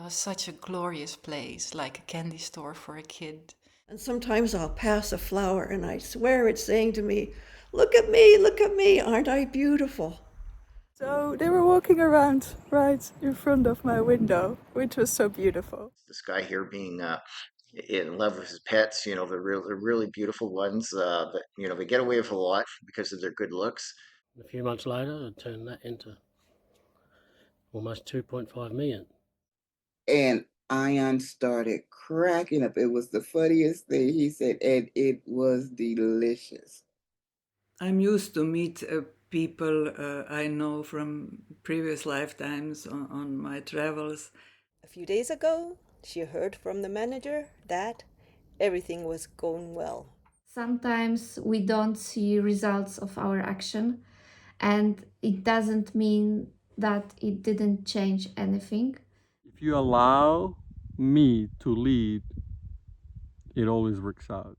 was such a glorious place, like a candy store for a kid. And sometimes I'll pass a flower and I swear it's saying to me, look at me, aren't I beautiful? So they were walking around right in front of my window, which was so beautiful. This guy here being in love with his pets, they're really beautiful ones, but they get away with a lot because of their good looks. A few months later, I turned that into almost 2.5 million. And Ion started cracking up. It was the funniest thing he said, and it was delicious. I'm used to meet people I know from previous lifetimes on my travels. A few days ago, she heard from the manager that everything was going well. Sometimes we don't see results of our action, and it doesn't mean that it didn't change anything. If you allow me to lead, it always works out.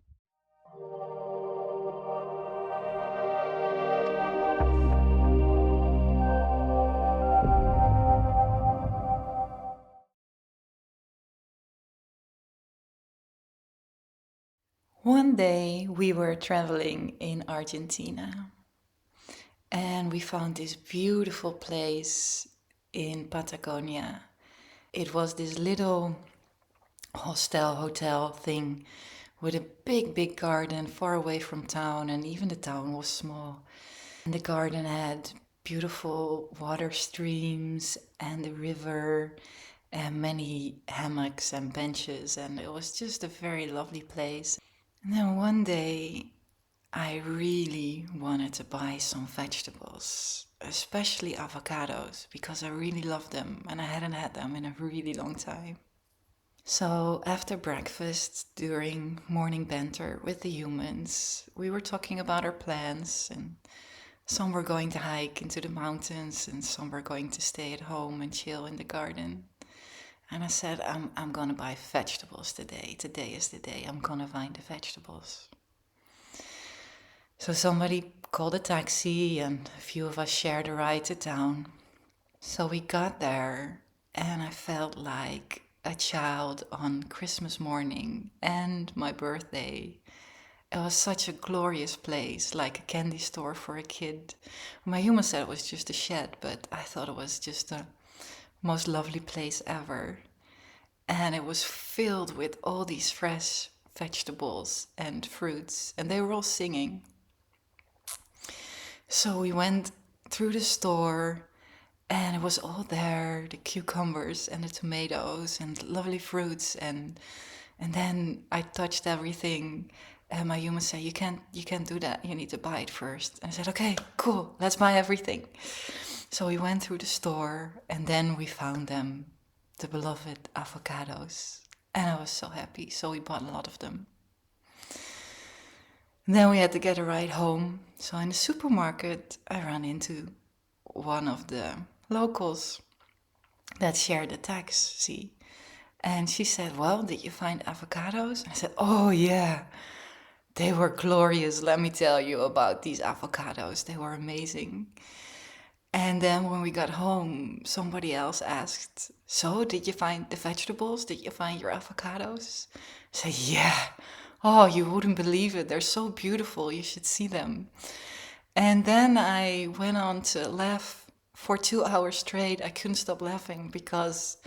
One day we were traveling in Argentina and we found this beautiful place in Patagonia. It was this little hotel thing with a big garden far away from town, and even the town was small. And the garden had beautiful water streams and the river and many hammocks and benches, and it was just a very lovely place. And then one day I really wanted to buy some vegetables, especially avocados, because I really love them and I hadn't had them in a really long time. So after breakfast, during morning banter with the humans, we were talking about our plans, and some were going to hike into the mountains and some were going to stay at home and chill in the garden. And I said, I'm gonna buy vegetables today. Today is the day I'm gonna find the vegetables. So somebody called a taxi and a few of us shared a ride to town. So we got there and I felt like a child on Christmas morning and my birthday. It was such a glorious place, like a candy store for a kid. My human said it was just a shed, but I thought it was just the most lovely place ever. And it was filled with all these fresh vegetables and fruits, and they were all singing. So we went through the store and it was all there, the cucumbers and the tomatoes and lovely fruits, and then I touched everything and my human said, you can't do that, you need to buy it first. And I said, okay, cool, let's buy everything. So we went through the store and then we found them, the beloved avocados, and I was so happy, so we bought a lot of them. And then we had to get a ride home. So in the supermarket I ran into one of the locals that shared the taxi, and she said, well, did you find avocados? And I said, oh yeah, they were glorious. Let me tell you about these avocados, they were amazing. And then when we got home, somebody else asked, so did you find the vegetables? Did you find your avocados? I said, yeah. Oh, you wouldn't believe it. They're so beautiful. You should see them. And then I went on to laugh for 2 hours straight. I couldn't stop laughing because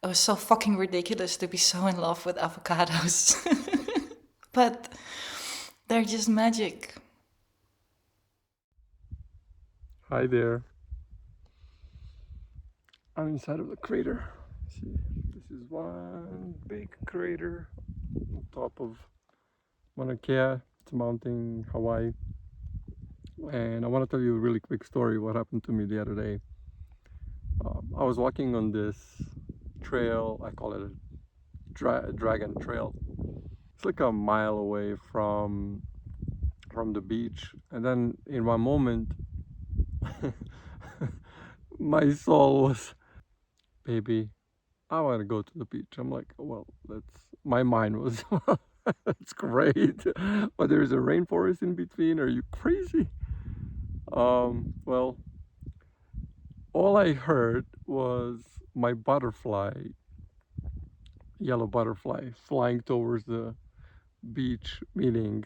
it was so fucking ridiculous to be so in love with avocados. But they're just magic. Hi there. I'm inside of the crater. See, this is one big crater on top of Mauna Kea. It's a mountain, Hawaii. And I want to tell you a really quick story what happened to me the other day. I was walking on this trail, I call it a dragon trail. It's like a mile away from the beach, and then in one moment my soul was, baby, I want to go to the beach. I'm like, well, my mind was, that's great, but there's a rainforest in between. Are you crazy? Well, all I heard was my butterfly yellow butterfly flying towards the beach, meaning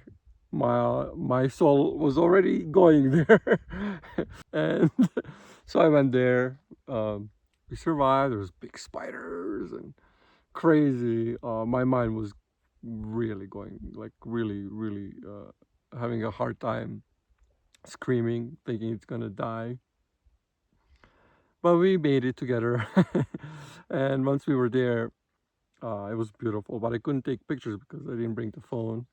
my soul was already going there. And so I went there. We survived. There was big spiders and crazy. My mind was really going, like really having a hard time screaming, thinking it's gonna die. But we made it together. And once we were there, it was beautiful. But I couldn't take pictures because I didn't bring the phone.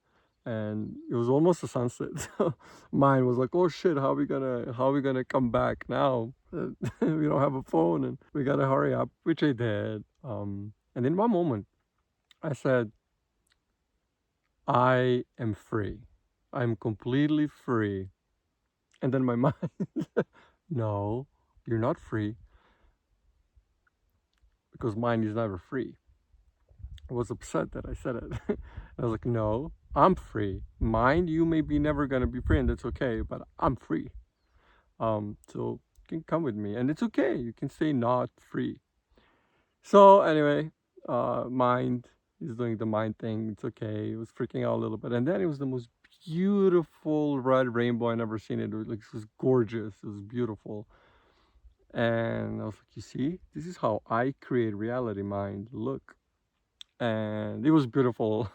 And it was almost a sunset. So mine was like, oh shit, how are we gonna come back now? We don't have a phone and we gotta hurry up, which I did. And in one moment, I said, I am free. I'm completely free. And then my mind, no, you're not free, because mind is never free. I was upset that I said it. I was like, no, I'm free. Mind, you may be never gonna be free, and that's okay, but I'm free. So you can come with me, and it's okay. You can stay not free. So anyway, mind is doing the mind thing. It's okay. It was freaking out a little bit, and then it was the most beautiful red rainbow I never seen. It was gorgeous. It was beautiful. And I was like, you see, this is how I create reality, mind. Look. And it was beautiful.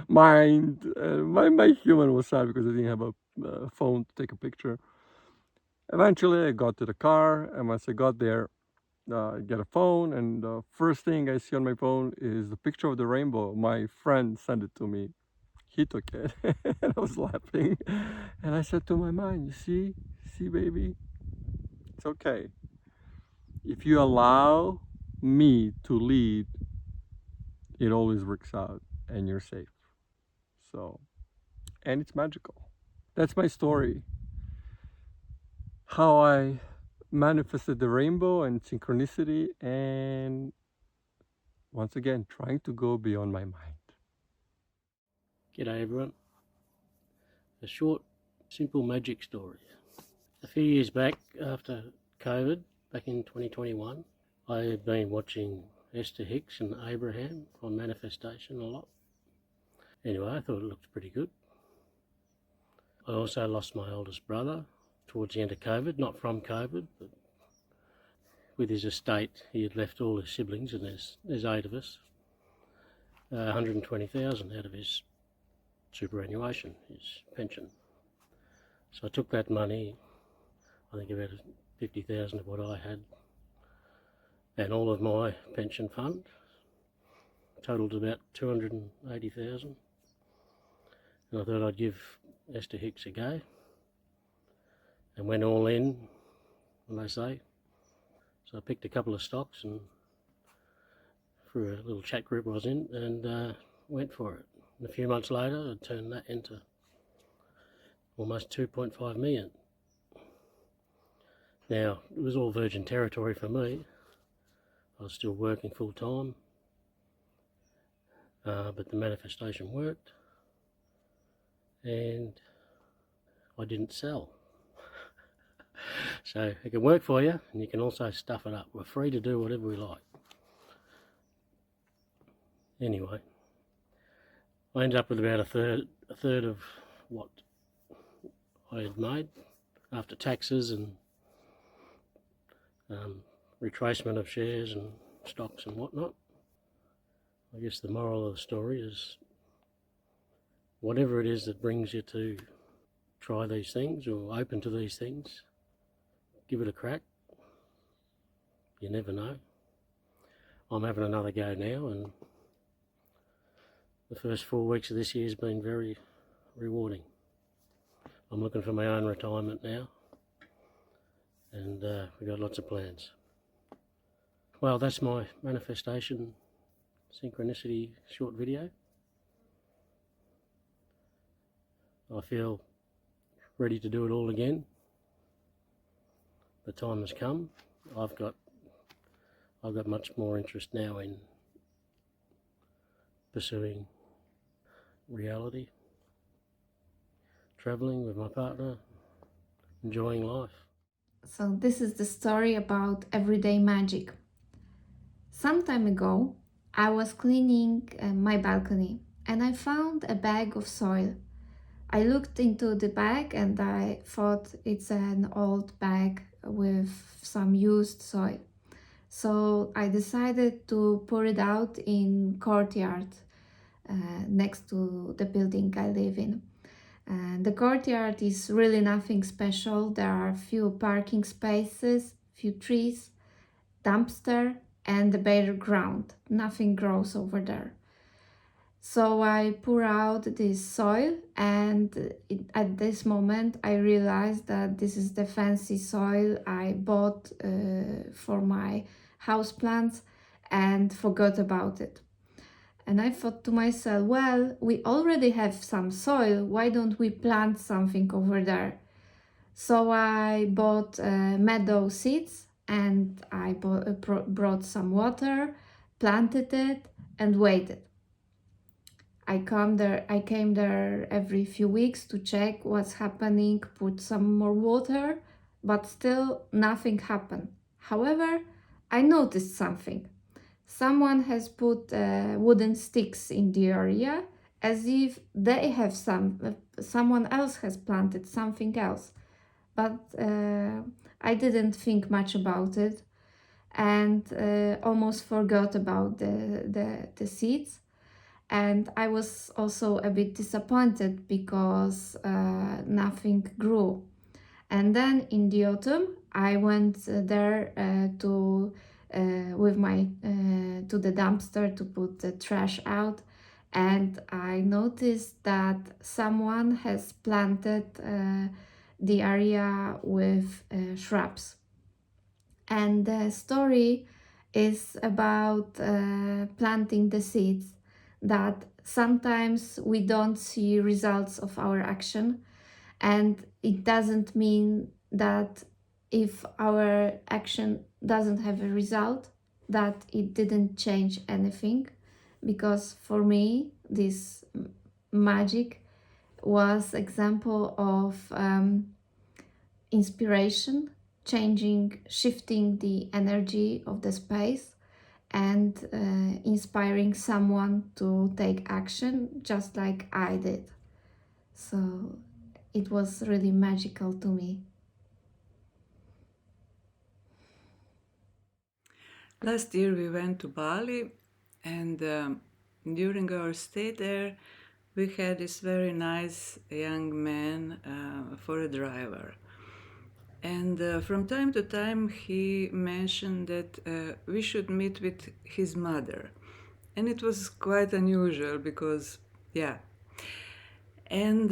Mind, my human was sad because I didn't have a phone to take a picture. Eventually, I got to the car, and once I got there, I get a phone, and the first thing I see on my phone is the picture of the rainbow. My friend sent it to me. He took it, and I was laughing. And I said to my mind, you see, baby, it's okay. If you allow me to lead, it always works out and you're safe. So, and it's magical. That's my story. How I manifested the rainbow and synchronicity, and once again, trying to go beyond my mind. G'day everyone. A short, simple magic story. A few years back, after COVID, back in 2021, I had been watching Esther Hicks and Abraham on manifestation a lot. Anyway, I thought it looked pretty good. I also lost my oldest brother towards the end of COVID, not from COVID, but with his estate. He had left all his siblings, and there's 8 of us, 120,000 out of his superannuation, his pension. So I took that money, I think about 50,000 of what I had, and all of my pension fund, totaled about 280,000. And I thought I'd give Esther Hicks a go, and went all in, when they say. So I picked a couple of stocks and for a little chat group I was in, and went for it. And a few months later, I turned that into almost 2.5 million. Now, it was all virgin territory for me. I was still working full time, but the manifestation worked, and I didn't sell. So it can work for you, and you can also stuff it up. We're free to do whatever we like. Anyway, I ended up with about a third of what I had made after taxes and retracement of shares and stocks and whatnot. I guess the moral of the story is whatever it is that brings you to try these things or open to these things, give it a crack. You never know. I'm having another go now, and the first 4 weeks of this year has been very rewarding. I'm looking for my own retirement now, and we've got lots of plans. Well, that's my manifestation synchronicity short video. I feel ready to do it all again. The time has come. I've got much more interest now in pursuing reality, travelling with my partner, enjoying life. So this is the story about everyday magic. Some time ago, I was cleaning my balcony and I found a bag of soil. I looked into the bag and I thought it's an old bag with some used soil. So I decided to pour it out in courtyard next to the building I live in. And the courtyard is really nothing special. There are few parking spaces, few trees, dumpster, and the bare ground. Nothing grows over there. So I pour out this soil, and at this moment I realized that this is the fancy soil I bought for my houseplants and forgot about it. And I thought to myself, well, we already have some soil, why don't we plant something over there? So I bought meadow seeds and I brought some water, planted it, and waited. I came there every few weeks to check what's happening, put some more water, but still nothing happened. However, I noticed something. Someone has put wooden sticks in the area as if they have someone else has planted something else. But I didn't think much about it and almost forgot about the seeds. And I was also a bit disappointed because nothing grew. And then in the autumn, I went there to with my to the dumpster to put the trash out, and I noticed that someone has planted the area with shrubs. And the story is about planting the seeds, that sometimes we don't see results of our action, and it doesn't mean that if our action doesn't have a result, that it didn't change anything. Because for me, this magic was example of inspiration, shifting the energy of the space, and inspiring someone to take action just like I did. So it was really magical to me. Last year we went to Bali, and during our stay there, we had this very nice young man for a driver. And from time to time, he mentioned that we should meet with his mother. And it was quite unusual because, yeah. And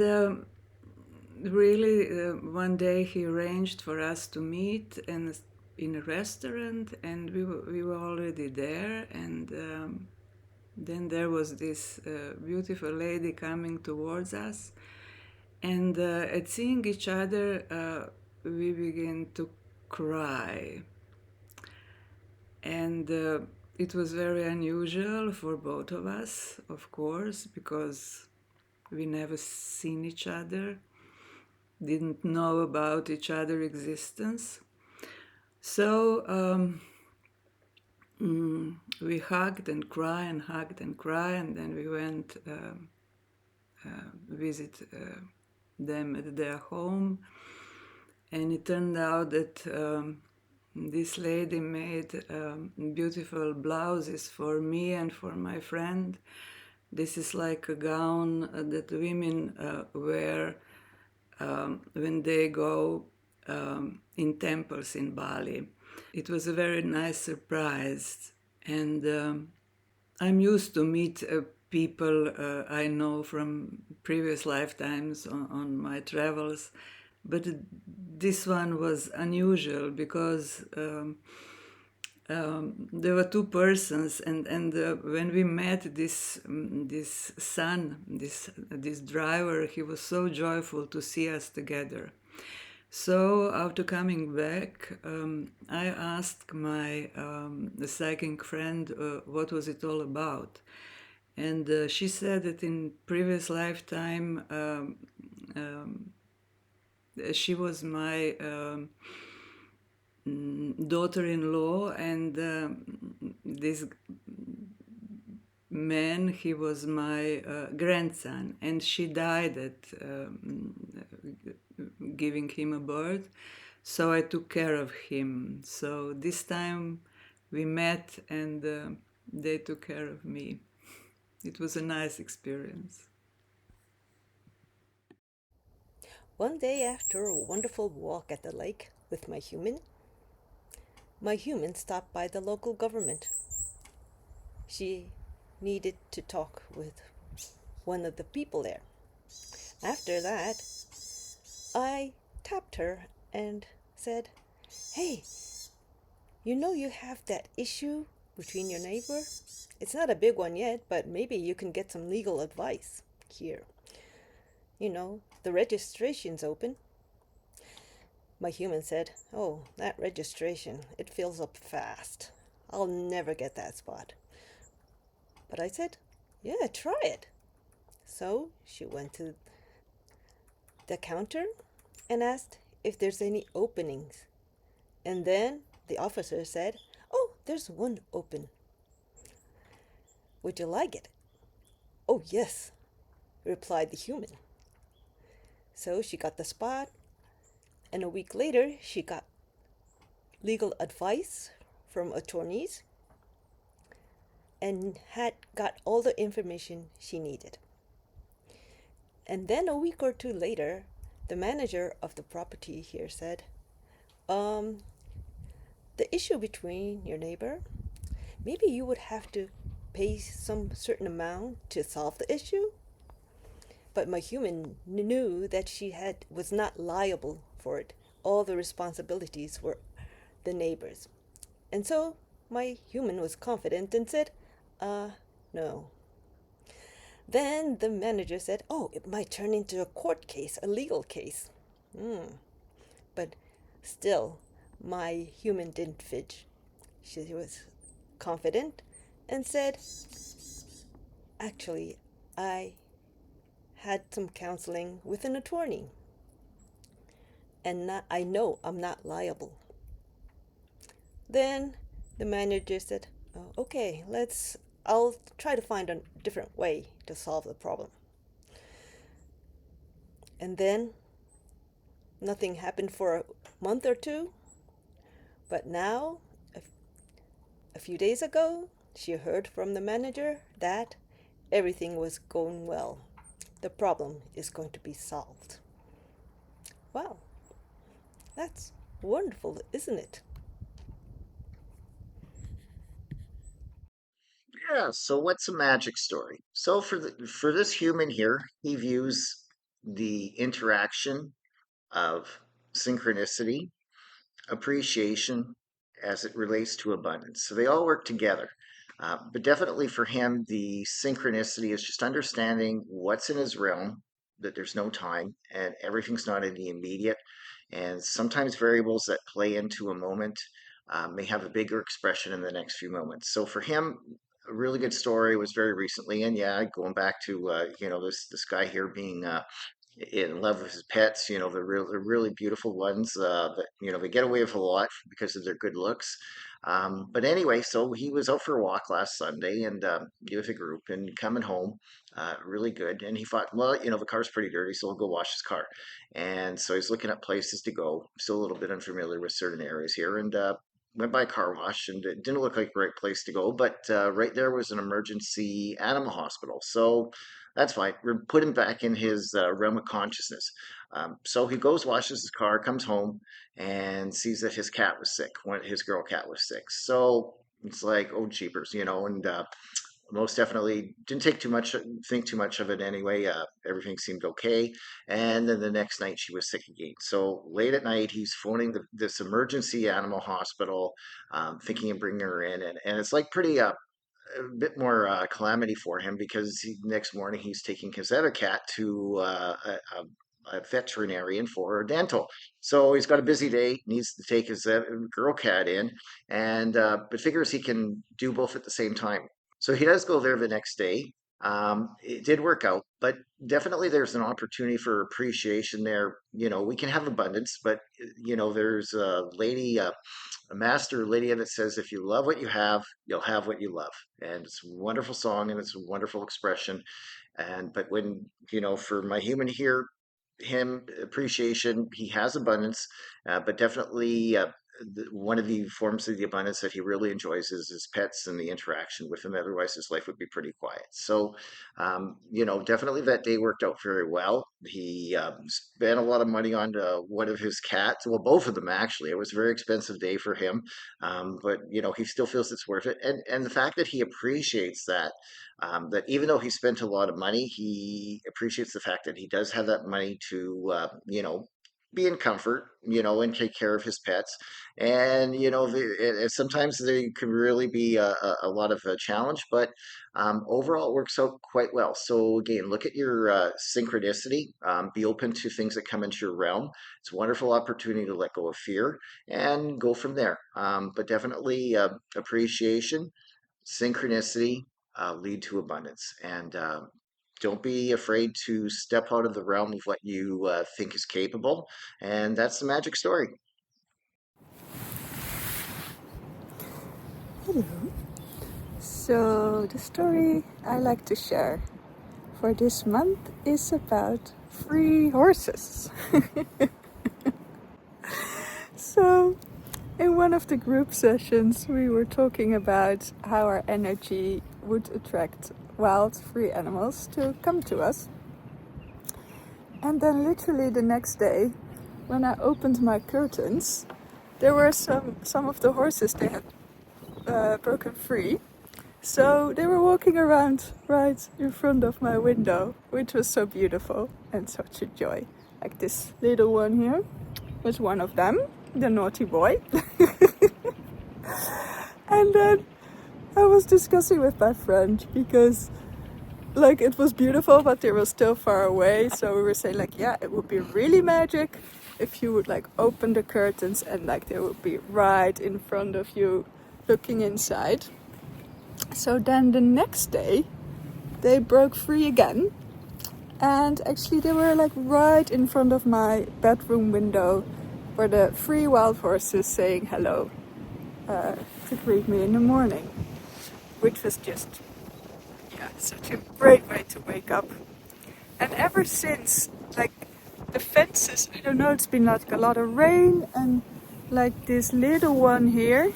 really, one day he arranged for us to meet in a restaurant, and we were already there. And then there was this beautiful lady coming towards us. And at seeing each other, we began to cry. And it was very unusual for both of us, of course, because we never seen each other, didn't know about each other's existence. So we hugged and cried and hugged and cried, and then we went visit them at their home. And it turned out that this lady made beautiful blouses for me and for my friend. This is like a gown that women wear when they go in temples in Bali. It was a very nice surprise. And I'm used to meet people I know from previous lifetimes on my travels. But this one was unusual because there were two persons, and when we met this son, this driver, he was so joyful to see us together. So after coming back, I asked my psychic friend what was it all about, and she said that in previous lifetime she was my daughter-in-law, and this man, he was my grandson, and she died at giving him a birth. So I took care of him. So this time we met, and they took care of me. It was a nice experience. One day after a wonderful walk at the lake with my human stopped by the local government. She needed to talk with one of the people there. After that, I tapped her and said, "Hey, you know you have that issue between your neighbor? It's not a big one yet, but maybe you can get some legal advice here. You know, the registration's open." My human said, "Oh, that registration, it fills up fast. I'll never get that spot." But I said, "Yeah, try it." So she went to the counter and asked if there's any openings. And then the officer said, "Oh, there's one open. Would you like it?" "Oh, yes," replied the human. So she got the spot, and a week later she got legal advice from attorneys and had got all the information she needed. And then a week or two later, the manager of the property here said, the issue between your neighbor, maybe you would have to pay some certain amount to solve the issue." But my human knew that was not liable for it. All the responsibilities were the neighbors. And so my human was confident and said, no. Then the manager said, "Oh, it might turn into a court case, a legal case." But still, my human didn't fidge. She was confident and said, "Actually, I had some counseling with an attorney, and I know I'm not liable." Then the manager said, "Oh, okay, I'll try to find a different way to solve the problem." And then nothing happened for a month or two, but now, a few days ago, she heard from the manager that everything was going well. The problem is going to be solved. Wow, that's wonderful, isn't it? Yeah, so what's a magic story? So for this human here, he views the interaction of synchronicity, appreciation as it relates to abundance. So they all work together. But definitely for him, the synchronicity is just understanding what's in his realm, that there's no time and everything's not in the immediate. And sometimes variables that play into a moment may have a bigger expression in the next few moments. So for him, a really good story was very recently, and yeah, going back to this guy here being in love with his pets. They're really beautiful ones. That they get away with a lot because of their good looks. But anyway, so he was out for a walk last Sunday and with a group and coming home, really good. And he thought, well, the car's pretty dirty, so we'll go wash his car. And so he's looking at places to go. Still a little bit unfamiliar with certain areas here, and went by a car wash, and it didn't look like the right place to go. But right there was an emergency animal hospital, so that's fine. We're putting back in his realm of consciousness. So he goes, washes his car, comes home, and sees that his cat was sick. His girl cat was sick. So it's like, oh, jeepers, and most definitely didn't think too much of it anyway. Everything seemed okay. And then the next night she was sick again. So late at night, he's phoning this emergency animal hospital, thinking of bringing her in. And it's like pretty a bit more calamity for him because next morning he's taking his other cat to a veterinarian for dental. So he's got a busy day, needs to take his girl cat in, and but figures he can do both at the same time. So he does go there the next day. It did work out, but definitely there's an opportunity for appreciation there. We can have abundance, but there's a lady. a master Lydia that says, if you love what you have, you'll have what you love. And it's a wonderful song and it's a wonderful expression. But when, for my human here, him appreciation, he has abundance, but definitely one of the forms of the abundance that he really enjoys is his pets and the interaction with them. Otherwise, his life would be pretty quiet. So, definitely that day worked out very well. He spent a lot of money on one of his cats. Well, both of them actually. It was a very expensive day for him, but he still feels it's worth it. And the fact that he appreciates that even though he spent a lot of money, he appreciates the fact that he does have that money to, be in comfort, and take care of his pets. And, sometimes they can really be a lot of a challenge, but overall it works out quite well. So again, look at your synchronicity, be open to things that come into your realm. It's a wonderful opportunity to let go of fear and go from there. But definitely appreciation, synchronicity, lead to abundance. And don't be afraid to step out of the realm of what you think is capable. And that's the magic story. Hello. So, the story I like to share for this month is about free horses. So, in one of the group sessions, we were talking about how our energy would attract wild free animals to come to us. And then, literally the next day, when I opened my curtains, there were some of the horses they had broken free. So they were walking around right in front of my window, which was so beautiful and such a joy. Like this little one here was one of them, the naughty boy. And then I was discussing with my friend because it was beautiful, but they were still far away. So we were saying yeah, it would be really magic if you would open the curtains and they would be right in front of you looking inside. So then the next day they broke free again, and actually they were right in front of my bedroom window were the free wild horses saying hello to greet me in the morning, which was just such a great way to wake up. And ever since, the fences, I don't know, it's been a lot of rain, and this little one here,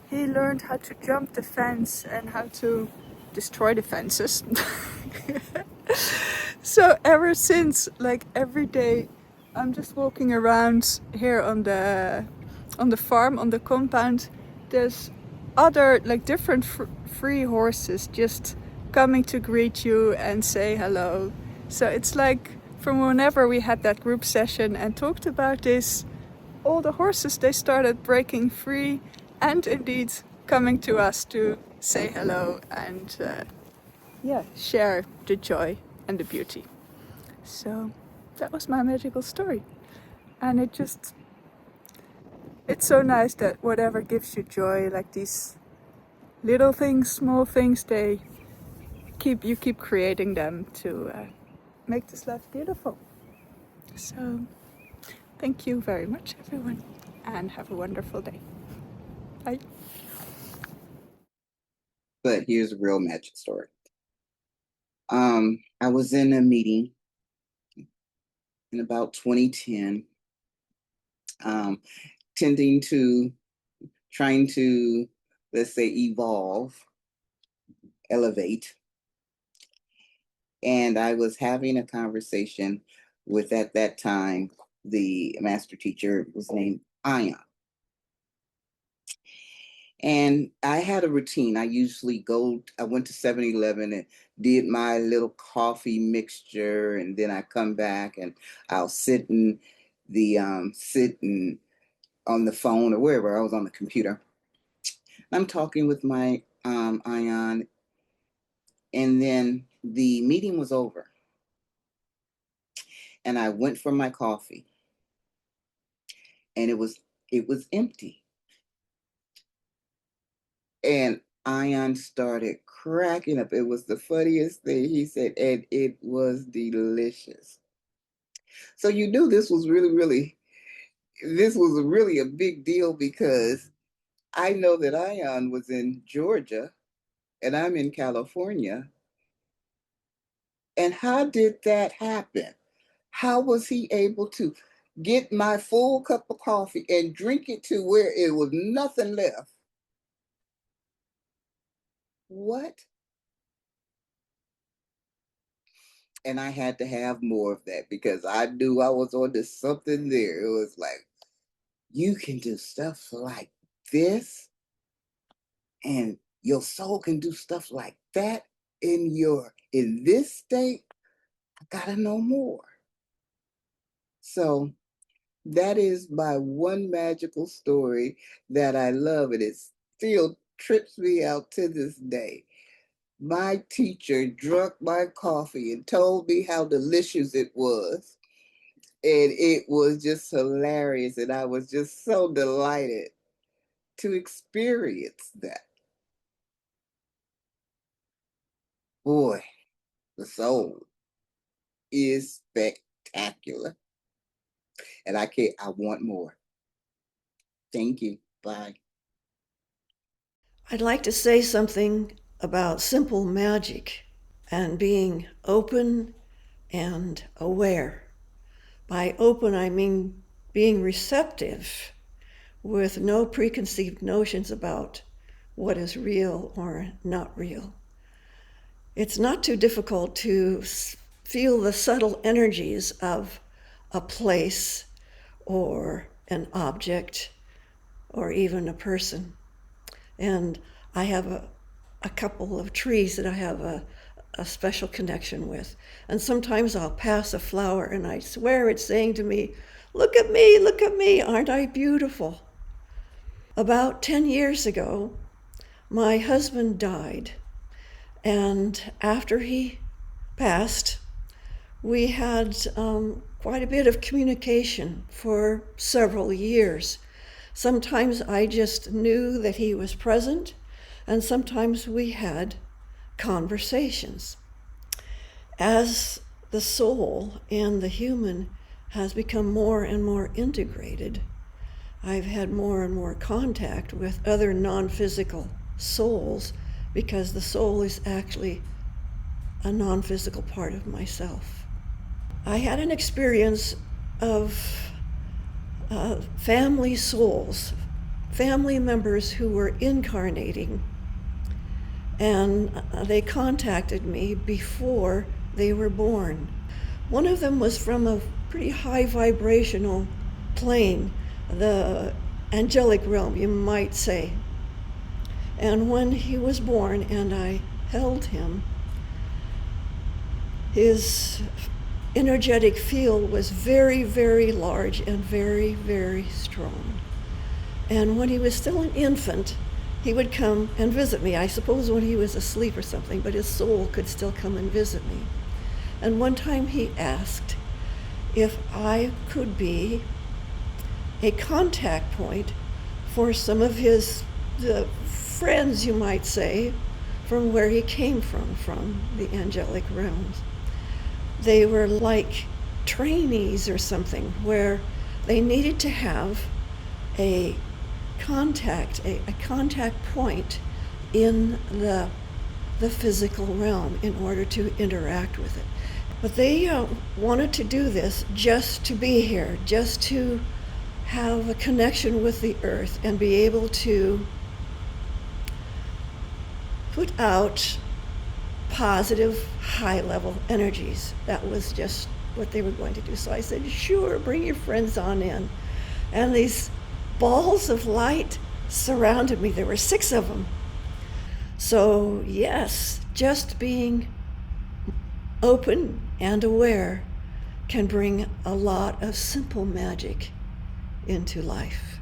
he learned how to jump the fence and how to destroy the fences. So ever since, every day, I'm just walking around here on the farm, on the compound. There's other different free horses just coming to greet you and say hello. So it's from whenever we had that group session and talked about this, all the horses, they started breaking free and indeed coming to us to say hello and share the joy and the beauty. So that was my magical story. And it's so nice that whatever gives you joy, these little things, small things, you keep creating them to make this life beautiful. So thank you very much, everyone, and have a wonderful day. Bye. But here's a real magic story. I was in a meeting in about 2010, trying to, let's say, evolve, elevate. And I was having a conversation with, at that time, the master teacher was named Ion. And I had a routine. I went to 7-Eleven and did my little coffee mixture, and then I come back and I'll sit on the phone or wherever. I was on the computer. I'm talking with my Ion, and then the meeting was over. And I went for my coffee, and it was empty. And Ion started cracking up. It was the funniest thing he said, and it was delicious. So you knew this was really a big deal, because I know that Ion was in Georgia and I'm in California. And how did that happen? How was he able to get my full cup of coffee and drink it to where it was nothing left? What? And I had to have more of that because I knew I was on to something there. It was like, you can do stuff like this, and your soul can do stuff like that in this state. I gotta know more. So that is my one magical story that I love, and it still trips me out to this day. My teacher drank my coffee and told me how delicious it was. And it was just hilarious. And I was just so delighted to experience that. Boy, the soul is spectacular. And I want more. Thank you. Bye. I'd like to say something about simple magic and being open and aware. By open, I mean being receptive with no preconceived notions about what is real or not real. It's not too difficult to feel the subtle energies of a place or an object or even a person. And I have a couple of trees that I have a special connection with. And sometimes I'll pass a flower and I swear it's saying to me, look at me, aren't I beautiful? About 10 years ago, my husband died. And after he passed, we had quite a bit of communication for several years. Sometimes I just knew that he was present, and sometimes we had conversations. As the soul and the human has become more and more integrated, I've had more and more contact with other non-physical souls because the soul is actually a non-physical part of myself. I had an experience of family souls, family members who were incarnating, and they contacted me before they were born. One of them was from a pretty high vibrational plane, the angelic realm, you might say. And when he was born and I held him, his energetic field was very, very large and very, very strong. And when he was still an infant, he would come and visit me. I suppose when he was asleep or something, but his soul could still come and visit me. And one time he asked if I could be a contact point for some of his friends, you might say, from where he came from the angelic realms. They were like trainees or something, where they needed to have a contact point in the physical realm in order to interact with it. But they wanted to do this just to be here, just to have a connection with the earth and be able to put out positive, high-level energies. That was just what they were going to do. So I said, sure, bring your friends on in. And these balls of light surrounded me. There were 6 of them. So yes, just being open and aware can bring a lot of simple magic into life.